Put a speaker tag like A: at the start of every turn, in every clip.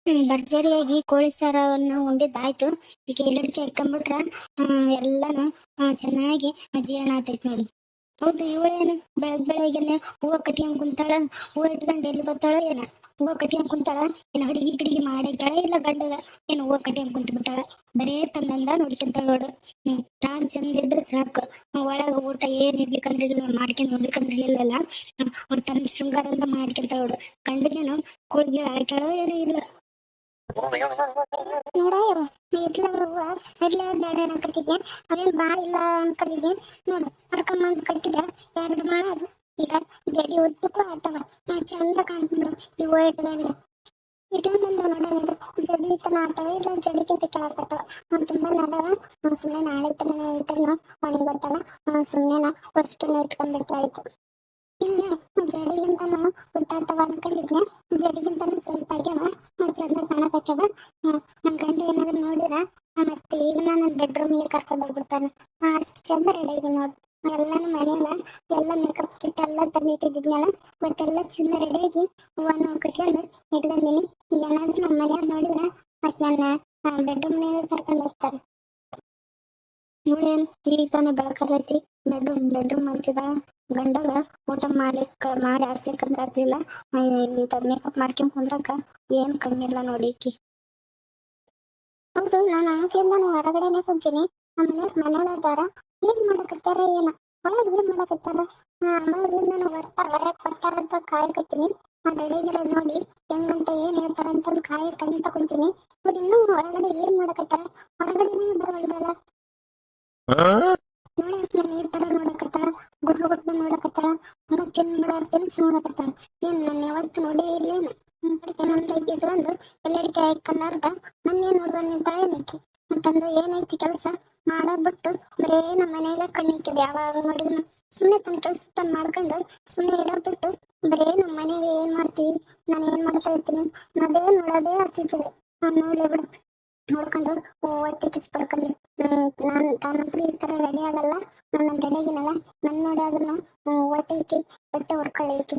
A: ಭರ್ಜರಿಯಾಗಿ ಕೋಳಿ ಸಾರವನ್ನ ಉಂಡಿದ್ದಾಯ್ತು. ಈಗ ಎಲುಡಿಕೆ ಹಾಕೊಂಡ್ಬಿಟ್ರ ಎಲ್ಲಾನು ಚೆನ್ನಾಗಿ ಜೀರ್ಣ ಆಗ್ತೈತಿ ನೋಡಿ. ಹೌದು ಇವಳೇನು ಬೆಳಗ್ಗೆನೆ ಹೂವ ಕಟ್ಕೊಂಡ್ ಕುಂತಾಳ, ಹೂವ ಇಟ್ಕೊಂಡ್ ಎಲ್ಲಿ ಬರ್ತಾಳ ಏನ, ಹೂವ ಕಟ್ಕೊಂಡ್ ಕುಂತಾಳ ಏನ್ ಅಡಿಗೆ ಗಿಡಿಗೆ ಮಾಡಾಕ್ಯಾಳ ಇಲ್ಲ ಗಂಡಗ ಏನ್ ಹೂವ ಕಟ್ಕೊಂಡ್ ಕುಂತ ಬಿಟ್ಟಾಳ. ಬರೇ ತಂದಂದ ನೋಡ್ಕೊಂತಾಳ ನೋಡು. ತಾನ್ ಚಂದ ಇದ್ರೆ ಸಾಕು. ಒಳಗ ಊಟ ಏನ್ ಇರ್ಲಿಕ್ಕಂದ್ರೆ ಮಾಡ್ಕೊಂಡ್ ಉಣ್ಲಿಕ್ಕಂದ್ರಿಲ್ಲ. ಒಂದ್ ತನ್ನ ಶೃಂಗಾರ ಅಂತ ಮಾಡ್ಕೊಂತಾಳ ನೋಡು. ಗಂಡಗೇನು ಕೂಳ್ಗಿಳ ಹಾಕ್ಯಾಳೋ ಏನೋ ಇಲ್ಲ. ನೋಡ ಇದ್ಲವ್ವ ಅಲ್ಲೇ ಬೇಡ ಅನ್ನಕತ್ತಿದ್ದೆ. ಅವೇನ್ ಬಾಳ ಇಲ್ಲ ಅನ್ಕೊಂಡಿದ್ದೆ. ನೋಡು ಹರ್ಕೊಂಬಂದ್ ಕಟ್ಟಿದ್ರ 2 ಮಾಳ ಅದು. ಈಗ ಜಡಿ ಉದ್ದಕ್ಕೂ ಆತವ, ಚಂದ ಕಾಣ್ಬಿಡು ಇವು ಇಟ್ಕೊಂಡು ಇಟ್ಕೊಂಡ್ ನೋಡ. ಜಡಿ ತನ ಆತವ ಇಲ್ಲ ಜಡಿಗಿಂತ ಕೆಳಕತ್ತವ. ತುಂಬಾ ಅದಾವ. ಸುಮ್ನೆ ನಾಳೆ ತನ ಇಟ್ಟನು ಅವನಿಗೆ ಗೊತ್ತವ. ಸುಮ್ನೆನ ಫಸ್ಟ್ ಇಟ್ಕೊಂಡ್ಬಿಟ್ರಾಯ್ತು. ಇಲ್ಲ ಜಡಿಗಿಂತನೂ ಉದ್ದಾತವ ಅನ್ಕೊಂಡಿದ್ನೆ. ಜಡಿಗಿಂತನೂ ಸ್ವಲ್ಪ ಆಗ್ಯಾವ, ಚಂದ ಕಾಣಕತ್ತವ. ನನ್ ಗಂಡ ಏನಾದ್ರು ನೋಡಿರ ಮತ್ತೆ ಈಗ ನನ್ನ ಬೆಡ್ರೂಮ್ಗೆ ಕರ್ಕೊಂಡ್ ಹೋಗ್ಬಿಡ್ತಾನ. ಅಷ್ಟ್ ಚಂದ ರೆಡಿ ಇದೆ ನೋಡ್. ಎಲ್ಲಾನು ಮನೆಯಲ್ಲ ಎಲ್ಲ ಮೇಕಪ್ ಕಿಟ್ ಎಲ್ಲ ತಂದಿಟ್ಟಿದ್ನಲ್ಲ, ಮತ್ತೆಲ್ಲ ಚಂದ ರೆಡಿ ಆಗಿ ಹೂವನ್ನ ಕಟ್ಕೊಂಡು ಇಟ್ಕೊಂಡಿನಿ. ಏನಾದ್ರು ನಮ್ಮ ಮನೆಯವ್ರು ನೋಡಿದ್ರ ಮತ್ ನನ್ನ ಬೆಡ್ರೂಮ್ನಾಗ ಕರ್ಕೊಂಡ್ ಹೋಗ್ತಾರೆ. ನೋಡೇನ್ ಈಗ ತಾನೇ ಬೆಳಕಲ್ಲೈತಿ. ಬೆಡ್ರೂಮ್ ಅಂತಿದ ಗಂಡಗ ಊಟ ಮಾಡಿ ಹಾಕ್ಲಿಕ್ಕಂದ್ರ ಆಗ್ಲಿಲ್ಲ. ಮೇಕಪ್ ಮಾಡ್ಕೊಂಡ್ ಕುಂದ್ರಕ ಏನ್ ಕಮ್ಮಿ ಇಲ್ಲ ನೋಡಿಕಿ. ಹೌದು ನಾನು ಆಗ್ಲಿಂದ ಹೊರಗಡೆನೆ ಕುಂತೀನಿ. ನಮ್ಮ ಮನೆಯೊಳಗಾರ ಏನ್ ಮಾಡಕತ್ತಾರ ಏನ ಒಳಗ್ ಏನ್ ಮಾಡಕತ್ತಾರ. ಅಮ್ಮಾಗ್ಲಿಂದ ಹೊರಗ್ ಬರ್ತಾರಂತ ಕಾಯಕತ್ತೀನಿ. ರೆಡಿಗಿರೋದ್ ನೋಡಿ ಹೆಂಗಂತ ಏನ್ ಹೇಳ್ತಾರ ಅಂತಂದು ಕಾಯಕಂತ ಕುಂತೀನಿ. ಅವ್ರು ಇನ್ನೂ ಒಳಗಡೆ ಏನ್ ಮಾಡಕತ್ತಾರ, ಹೊರಗಡೆನೆ ಬರವಲ್ರಲ್ಲ. ನೋಡಕ್ ನಾನು ಈ ತರ ನೋಡಕತ್ತಾಳ, ಗುಡ್ಡ ನೋಡಕತ್ತಾಳ, ಹಂಗ ತಿನ್ಸ್ ನೋಡಕತ್ತಾಳ. ಏನ್ ನನ್ನ ಯಾವತ್ತು ನೋಡೇ ಇರ್ಲೇನು. ಇಟ್ಕೊಂಡು ಎಲ್ಲಡಿಕೆ ಹಾಕಲಾರ್ದ ನನ್ನೇನ್ ನೋಡ್ದ ನಿಂತಾಳ ಏನೈತಿ ಅಂತಂದು ಏನೈತಿ ಕೆಲಸ ಮಾಡಬಿಟ್ಟು ಬರೇ ನಮ್ಮ ಮನೆಯಾಗ ಕಣ್ಣಿಕ್ಕಿದೆ. ಯಾವಾಗ ನೋಡಿದ್ರು ಸುಮ್ನೆ ತನ್ನ ಕೆಲ್ಸ ತಾನು ಮಾಡ್ಕೊಂಡು ಸುಮ್ನೆ ಇರೋಬಿಟ್ಟು ಬರೇ ನಮ್ಮ ಮನೆಯಾಗ ಏನ್ ಮಾಡ್ತೀವಿ, ನಾನು ಏನ್ ಮಾಡ್ತಾ ಇರ್ತೀನಿ ಅದೇ ನೋಡೋದೇ ಆಗ್ತಿದೆ. ನೋಡ್ಲಿ ಬಿಡು, ನೋಡ್ಕೊಂಡು ಹೊಟ್ಟೆ ಕಿಚ್ಚು ಪಡ್ಕೊಂಡು ತಾನಂತೂ ಈ ತರ ರೆಡಿ ಆಗಲ್ಲ. ನಾನು ರೆಡಿ ಆಗಿನಲ್ಲ, ನನ್ ನೋಡಿ ಅದನ್ನು ಹೊಟ್ಟೆ ಹೊರ್ಕೊಳ್ಳಿ.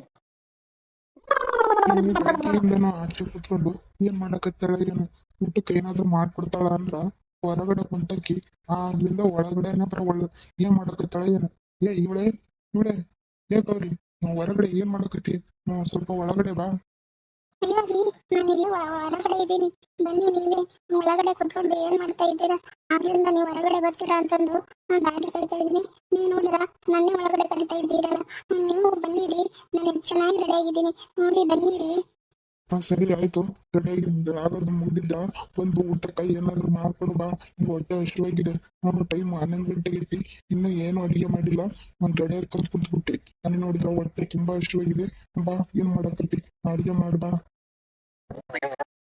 B: ಬೆಳಗ್ಗೆಯಿಂದನೂ ಆಚೆ ಕುತ್ಕೊಂಡು ಏನ್ ಮಾಡಕತ್ತಾಳ ಏನು, ಊಟಕ್ಕೆ ಏನಾದ್ರು ಮಾಡ್ಕೊಡ್ತಾಳ ಅಂದ್ರ ಹೊರಗಡೆ ಕುಂತಕಿ ಆಗ್ಲಿಂದ ಒಳಗಡೆನೆ ಬರವಳ್ಳು. ಏನ್ ಮಾಡಕತ್ತಾಳ ಏನು. ಇವಳೆ ಇವಳೆ ಗೌರಿ, ಹೊರಗಡೆ ಏನ್ ಮಾಡಕತ್ತಿ, ಸ್ವಲ್ಪ ಒಳಗಡೆ ಬಾ.
A: ಅಯ್ಯೋರಿ ನಾನಿಲ್ಲಿ ಹೊರಗಡೆ ಇದ್ದೀನಿ, ಬನ್ನಿ ನೀವೇ ಒಳಗಡೆ ಕುತ್ಕೊಂಡು ಏನ್ ಮಾಡ್ತಾ ಇದ್ದೀರಾ. ಆಗ್ಲಿಂದ ನೀವು ಹೊರಗಡೆ ಬರ್ತೀರಾ ಅಂತಂದು ನಾನು ದಾರಿ ಕಾಯ್ತಾ ಇದ್ದೀನಿ. ನೀವು ನೋಡಿರ ನನ್ನೇ ಒಳಗಡೆ ಕರಿತಾ ಇದ್ದೀರಲ್ಲ. ನೀವು ಬನ್ನಿರಿ, ನಾನು ಚೆನ್ನಾಗಿ ರೆಡಿ ಆಗಿದ್ದೀನಿ, ನೋಡಿ ಬನ್ನಿರಿ.
B: ಸರಿ ಆಯ್ತು, ರೆಡಿಯಾಗಿದ್ದ ಆಗೋದು ಮುಗ್ದಿದ್ರ ಒಂದು ಊಟಕ್ಕೆ ಏನಾದ್ರು ಮಾಡ್ಕೊಡು ಬಾ. ಹೊಟ್ಟೆ ಹಸಿವಾಗಿದೆ. ನೋಡು ಟೈಮ್ 11 ಗಂಟೆ ಐತಿ, ಇನ್ನು ಏನು ಅಡಿಗೆ ಮಾಡಿಲ್ಲ. ನಾನು ರೆಡಿಯಾಗಿ ಕಲ್ತ್ ಕುಂತ್ಬಿಟ್ಟೆ. ನಾನು ನೋಡಿದ್ರ ಹೊಟ್ಟೆ ತುಂಬಾ ಹಸಿವಾಗಿದೆ. ಬಾ ಏನ್ ಮಾಡಕತ್ತಿ, ಅಡಿಗೆ ಮಾಡ್ಬಾ.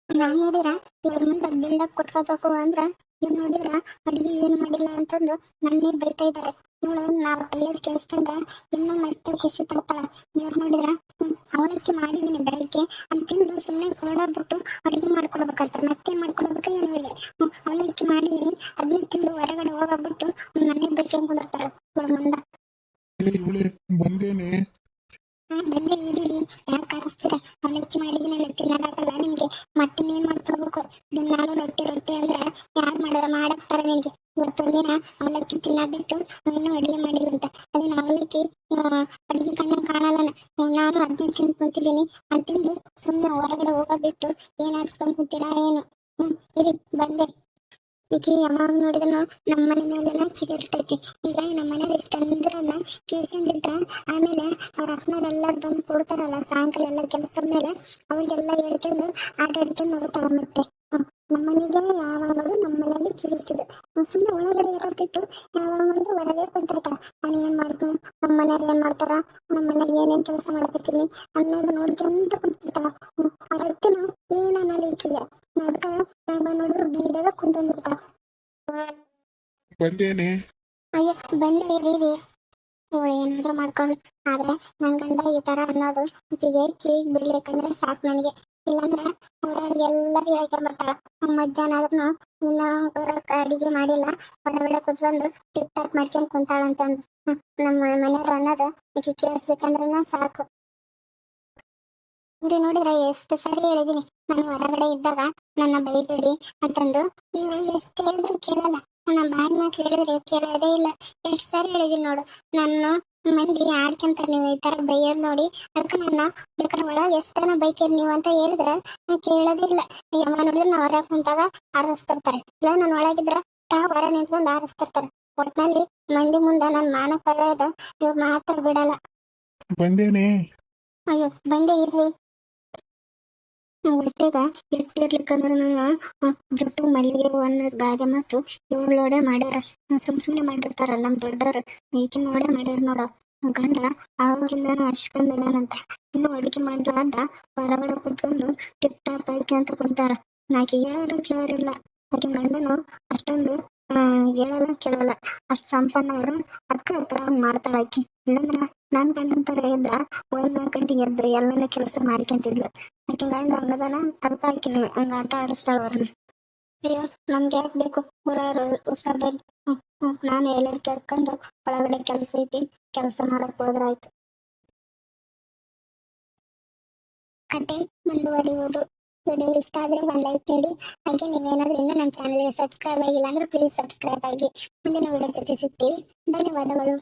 A: ನಾನ್ ನೋಡಿರ ಇವ್ರ ಮುಂದೆ ಬಿಲ್ಡಪ್ ಕೊಟ್ಕೋಬೇಕು ಅಂದ್ರ ಇವ್ ನೋಡಿದ್ರ ಅಡಿಗೆ ಏನ್ ಮಾಡಿಲ್ಲ ಅಂತಂದು ನನ್ನೇ ಬೈತಾ ಇದಾರೆ. ಇವಳು ನಾವ್ ಕೈಯಲ್ಲಿ ಕೇಳಿಸ್ಕೊಂಡ್ರ ಇನ್ನು ಮತ್ತೆ ಖುಷಿ ಪಡ್ತಾಳ. ಇವ್ರು ನೋಡಿದ್ರ ಅವಲಕ್ಕಿ ಮಾಡಿದೀನಿ ಬೆಳಗ್ಗೆ ಅಂತಂದು ಸುಮ್ನೆ ಓಡಾಡ್ಬಿಟ್ಟು ಅಡಿಗೆ ಮಾಡ್ಕೊಡ್ಬೇಕಂತ ಮತ್ತೆ ಮಾಡ್ಕೊಡ್ಬೇಕ ಏನೋ ಇಲ್ಲ. ಅವಲಕ್ಕಿ ಮಾಡಿದೀನಿ ಅದನ್ನ ತಿಂದು ಹೊರಗಡೆ ಹೋಗ್ಬಿಟ್ಟು ನನ್ನೇ ಬೈಸ್ಕೊಂಡ್ಬಿಡ್ತಾರ ಇವ್ರ ಮುಂದ.
B: ಬಂದೇನೆ.
A: ಬಂದೆ ಇರೀರಿ, ಯಾಕೆ ಕಾಣಿಸ್ತೀರ. ಅವಲಕ್ಕಿ ಮಾಡಿದೀನಿ ತಿನ್ನೋದಾಗಲ್ಲ ನಿಮ್ಗೆ, ಮತ್ತನ್ನೇನ್ ಮಾಡ್ಕೊಡ್ಬೇಕು. ದಿನಾಲು ರೊಟ್ಟಿ ಅಂದ್ರ ಯಾರು ಮಾಡಕ್ತಾರ ನಿಮ್ಗೆ. ಇವತ್ತೊಂದಿನ ಅವಲಕ್ಕಿ ತಿನ್ನಬಿಟ್ಟು ಇನ್ನೂ ಅಡಿಗೆ ಮಾಡಿದ್ರಂತ ಅದೇನು ಅವಲಕ್ಕಿ ಅಡಿಗೆ ಕಾಣಲ್ಲ. ನಾನು ಅದನ್ನೇ ತಿಂದು ಕುಂತಿದ್ದೀನಿ ಅಂತಂದು ಸುಮ್ಮನೆ ಹೊರಗಡೆ ಹೋಗಬಿಟ್ಟು ಏನ್ ಹಾಕ್ಸ್ಕೊಂಡ್ ಕುಂತೀರಾ ಏನು. ಇರಿ ಬಂದೆ. ಈಗ ಯಾವಾಗ ನೋಡಿದ್ರು ನಮ್ಮ ಮನೆ ಮೇಲೆನ ಚಿಗಿರ್ತೈತಿ. ಈಗ ನಮ್ಮ ಮನೇಲಿ ಇಷ್ಟಂದ್ರನ್ನ ಕೇಸಂದಿದ್ರ ಆಮೇಲೆ ಅವ್ರ ಅಪ್ಪನವರೆಲ್ಲರೂ ಬಂದು ಕೊಡ್ತಾರಲ್ಲ ಸಾಯಂಕಾಲ ಎಲ್ಲ ಕೆಲಸದ ಮೇಲೆ ಅವಾಗೆಲ್ಲ ಹೇಳ್ಕೊಂಡು ಆಟ ಆಡ್ಕೊಂಡು ನೋಡ್ತಾರ. ಮತ್ತೆ ನಮ್ಮ ಮನೆಗೆ ಯಾವಾಗ ನೋಡಿದ್ರು ನಮ್ಮ ಮನೆಯಲ್ಲಿ ಚಿಗಿರ್ತಿದ್ರು. ಸುಮ್ಮನೆ ಒಳಗಡೆ ಇರೋ ಬಿಟ್ಟು ಯಾವಾಗ ನೋಡಿದ್ರು ಹೊರಗೆ ಕುಂತಿರ್ತಾರ. ನಾನು ಏನ್ ಮಾಡ್ತೀನಿ, ನಮ್ಮ ಮನೆಯವ್ರು ಏನ್ ಮಾಡ್ತಾರ, ನಮ್ಮ ಮನೆಗೆ ಏನೇನ್ ಕೆಲಸ ಮಾಡ್ಕೊತೀನಿ ಅನ್ನೋದು ನೋಡ್ಕೊಂತ ಕುಂತಿರ್ತಾರ. ಅವತ್ತಿನ ಏನ ಈಕಿಗೆ ಅದಕ್ಕ ಯಾವಾಗ ನೋಡಿದ್ರು ಬೀದಾಗ ಕುಂತಿರ್ತಾರ.
B: ಬಂದೇನೆ.
A: ಅಯ್ಯೋ ಬಂದೆ ಇರೀರಿ, ಇವಳು ಏನಾದ್ರು ಮಾಡ್ಕೊಂಡು. ಆದ್ರೆ ನನ್ ಗಂಡ ಈ ತರ ಅನ್ನೋದು ಈಕೆಗೆ ಕಿವಿಗ್ ಬಿಡ್ಲಿಕ್ಕಂದ್ರೆ ಸಾಕು ನನಗೆ. ಇಲ್ಲಾಂದ್ರೆ ಅವ್ರವ್ರಿಗೆ ಎಲ್ಲರೂ ಹೇಳ್ಕೊಂಡ್ಬರ್ತಾರ ಮಧ್ಯಾಹ್ನ ಆದ್ರೂ ಇನ್ನ ಅಡಿಗೆ ಮಾಡಿಲ್ಲ, ಹೊರಗಡೆ ಕುತ್ಕೊಂಡು ಟಿಪ್ ಟಾಪ್ ಮಾಡ್ಕೊಂಡ್ ಕುಂತಾಳಂತಂದು ನಮ್ಮ ಮನೆಯವ್ರು ಅನ್ನೋದು ಈಕೆ ಕೇಳಿಸ್ಬೇಕಂದ್ರೆ ಸಾಕು. ಇವ್ರು ನೋಡಿದ್ರೆ ಎಷ್ಟು ಸಾರಿ ಹೇಳಿದೀನಿ, ನಾನು ಹೊರಗಡೆ ಇದ್ದಾಗ ನನ್ನ ಬೈಬೇಡಿ ಅಂತಂದು. ಇವ್ರು ಎಷ್ಟು ಹೇಳಿದ್ರು ಕೇಳಲ್ಲ, ನನ್ನ ಬಾಯಿ ಮಾತು ಹೇಳಿದ್ರೆ ಕೇಳೋದೇ ಇಲ್ಲ. ಎಷ್ಟು ಸಾರಿ ಹೇಳಿದೀನಿ ನೋಡು. ನನ್ನ ಮಂದಿ ಆಡ್ಕೊಂತಾರೆ ನೀವು ಈ ತರ ಬೈಯೋದ್ ನೋಡಿ, ಅದಕ್ಕೆ ನನ್ನ ಬೇಕಾದ್ರೆ ಒಳಗೆ ಎಷ್ಟು ಜನ ಬೈಕೇರಿ ನೀವು ಅಂತ ಹೇಳಿದ್ರೆ ನಾನು ಕೇಳೋದೇ ಇಲ್ಲ. ಯಮ್ಮ ನೋಡಿದ್ರೆ ನಾ ಹೊರಗೆ ಕುಂತಾಗ ಆರಿಸ್ತಿರ್ತಾರೆ, ಇಲ್ಲ ನಾನು ಒಳಗಿದ್ರ ಹೊರ ನಿಂತ್ಕೊಂಡು ಆರಿಸ್ತಿರ್ತಾರೆ. ಒಟ್ನಲ್ಲಿ ಮಂದಿ ಮುಂದೆ ನನ್ನ ಮಾನ ಕಳೆಯೋದು ಇವ್ರು ಮಾತ್ರ ಬಿಡಲ್ಲ.
B: ಬಂದೇನೆ.
A: ಅಯ್ಯೋ ಬಂದೇ ಇರ್ರಿ. ಹೊಟ್ಟೆಗ ಎಟ್ಟಿರ್ಲಿಕ್ಕಂದ್ರ ಜುಟ್ಟು ಮಲ್ಲಿಗೆ ಹೂ ಅನ್ನೋದು ಗಾದೆ ಮಾತು ಇವಳೋಡೆ ಮಾಡ್ಯಾರ. ಸುಮ್ನೆ ಮಾಡಿರ್ತಾರ ನಮ್ ದೊಡ್ಡವ್ರು, ಈಕಿನ ನೋಡೇ ಮಾಡ್ಯಾರ ನೋಡ. ಗಂಡ ಆವಾಗಿಂದಾನು ಅಷ್ಟೊಂದಿದಾನಂತ, ಇನ್ನು ಅಡಿಗೆ ಮಾಡ್ಲಾರ್ದ ಹೊರಗಡೆ ಕುತ್ಕೊಂಡು ಟಿಪ್ ಟಾಪ್ ಆಯ್ಕೆ ಅಂತ ಕುಂತಾರ. ನಾಕಿ ಹೇಳೋರು ಕೇಳೋರಿಲ್ಲ, ಆಕಿನ ಗಂಡನು ಅಷ್ಟೊಂದು ಹೇಳಲ್ಲ ಕೇಳಲ್ಲ, ಅಷ್ಟ್ ಸಂಪನ್ನ ಅವರು. ಅದಕ್ಕೆ ಆ ತರ ಮಾಡ್ತಾಳ ಆಕಿ. ಇಲ್ಲಂದ್ರ ನನ್ ಗಂಡನ್ ತರ ಇದ್ರ 1 ಗಂಟೆಗೆ ಎದ್ರು ಎಲ್ಲಾನು ಕೆಲಸ ಮಾಡ್ಕೊಂತಿದ್ಲು. ಆಕಿ ಗಂಡ ಹಂಗದಾನ, ಅದಕ್ಕೆ ಆಕಿನ ಹಂಗ ಆಟ ಆಡಿಸ್ತಾಳ ಅವ್ರನ್ನ. ಅಯ್ಯೋ ನಮ್ಗೆ ಯಾಕೆ ಬೇಕು ಊರವ್ರು ಉಸಾಬ್. ನಾನು ಎಲ್ಲರೂ ಕರ್ಕೊಂಡು ಒಳಗಡೆ ಕೆಲಸ ಐತಿ, ಕೆಲಸ ಮಾಡಕ್ ಹೋದ್ರಾಯ್ತು. ಕತೆ ಮುಂದುವರಿಯುವುದು. ವಿಡಿಯೋ ಇಷ್ಟ ಆದ್ರೆ ಒಂದು ಲೈಕ್ ನೀಡಿ. ಹಾಗೆ ನೀವೇನಾದ್ರೂ ಇನ್ನೂ ನಮ್ಮ ಚಾನಲ್ಗೆ ಸಬ್ಸ್ಕ್ರೈಬ್ ಆಗಿಲ್ಲ ಅಂದ್ರೆ ಪ್ಲೀಸ್ ಸಬ್ಸ್ಕ್ರೈಬ್ ಆಗಿ. ಮುಂದಿನ ವಿಡಿಯೋ ಜೊತೆ ಸಿಗ್ತೀವಿ. ಧನ್ಯವಾದಗಳು.